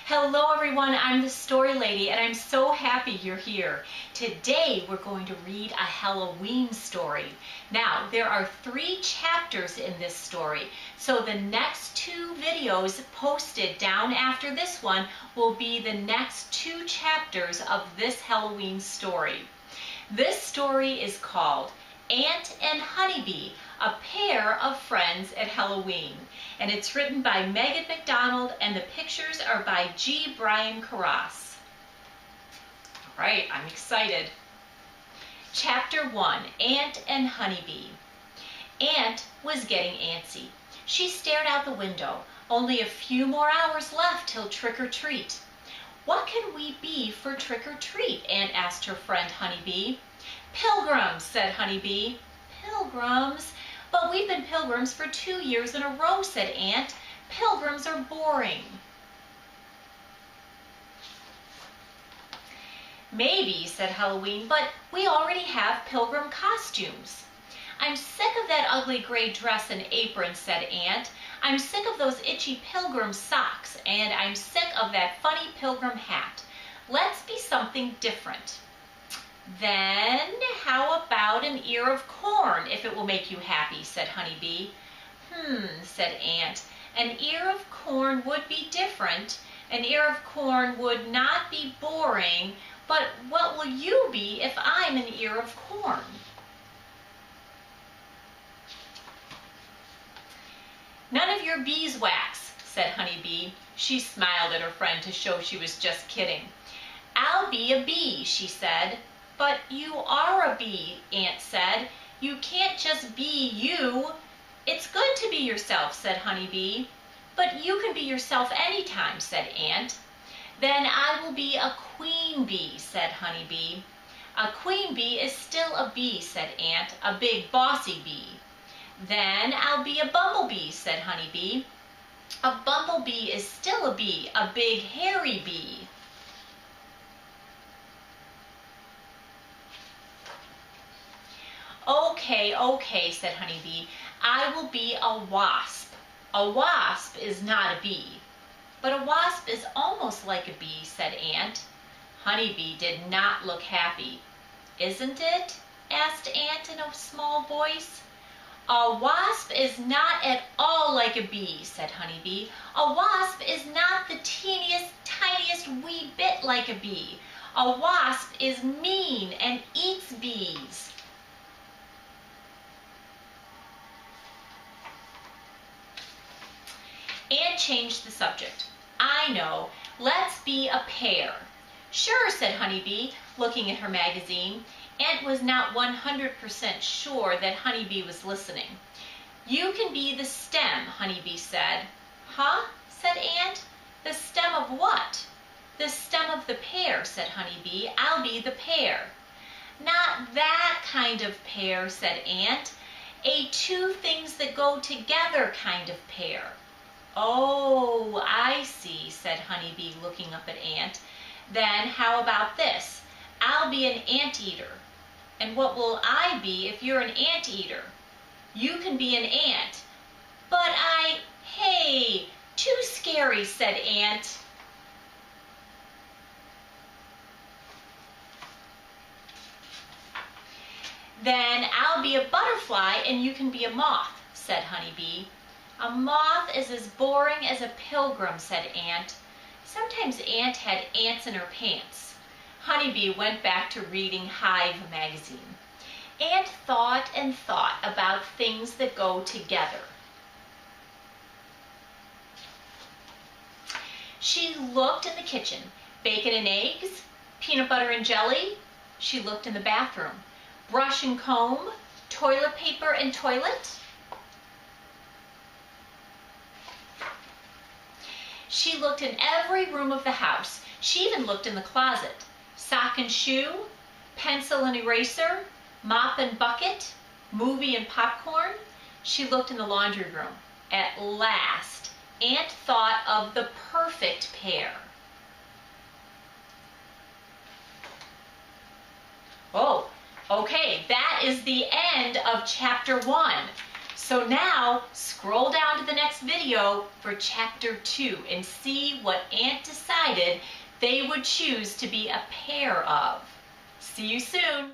Hello everyone, I'm the Story Lady and I'm so happy you're here. Today we're going to read a Halloween story. Now there are 3 chapters in this story, so the next 2 videos posted down after this one will be the next 2 chapters of this Halloween story. This story is called Ant and Honeybee, a pair of friends at Halloween. And it's written by Megan McDonald and the pictures are by G. Brian Karras. All right, I'm excited. Chapter 1, Ant and Honeybee. Ant was getting antsy. She stared out the window. Only a few more hours left till trick-or-treat. What can we be for trick-or-treat? Ant asked her friend Honeybee. Pilgrims, said Honeybee. Pilgrims? But we've been pilgrims for 2 years in a row, said Ant. Pilgrims are boring. Maybe, said Halloween, but we already have pilgrim costumes. I'm sick of that ugly gray dress and apron, said Ant. I'm sick of those itchy pilgrim socks, and I'm sick of that funny pilgrim hat. Let's be something different. Then how about an ear of corn, if it will make you happy, said Honeybee. Said Ant. An ear of corn would be different. An ear of corn would not be boring, but what will you be if I'm an ear of corn? None of your beeswax, said Honeybee. She smiled at her friend to show she was just kidding. I'll be a bee, she said. But you are a bee, Ant said. You can't just be you. It's good to be yourself, said Honeybee. But you can be yourself anytime, said Ant. Then I will be a queen bee, said Honeybee. A queen bee is still a bee, said Ant, a big bossy bee. Then I'll be a bumblebee, said Honeybee. A bumblebee is still a bee, a big hairy bee. Okay, said Honeybee. I will be a wasp. A wasp is not a bee. But a wasp is almost like a bee, said Ant. Honeybee did not look happy. Isn't it? Asked Ant in a small voice. A wasp is not at all like a bee, said Honeybee. A wasp is not the teeniest, tiniest wee bit like a bee. A wasp is mean and eats bees. Ant changed the subject. I know. Let's be a pair. Sure, said Honeybee, looking at her magazine. Ant was not 100% sure that Honeybee was listening. You can be the stem, Honeybee said. Huh? said Ant. The stem of what? The stem of the pear, said Honeybee. I'll be the pear. Not that kind of pear, said Ant. A 2 things that go together kind of pear. Oh, I see, said Honeybee, looking up at Ant. Then how about this? I'll be an anteater. And what will I be if you're an anteater? You can be an ant. But hey, too scary, said Ant. Then I'll be a butterfly and you can be a moth, said Honeybee. A moth is as boring as a pilgrim, said Ant. Sometimes Ant had ants in her pants. Honeybee went back to reading Hive magazine. Ant thought and thought about things that go together. She looked in the kitchen. Bacon and eggs, peanut butter and jelly. She looked in the bathroom. Brush and comb, toilet paper and toilet. She looked in every room of the house. She even looked in the closet. Sock and shoe, pencil and eraser, mop and bucket, movie and popcorn. She looked in the laundry room. At last, Ant thought of the perfect pair. Oh, okay, that is the end of chapter 1. So now, scroll down to the next video for chapter 2 and see what Ant decided they would choose to be a pair of. See you soon!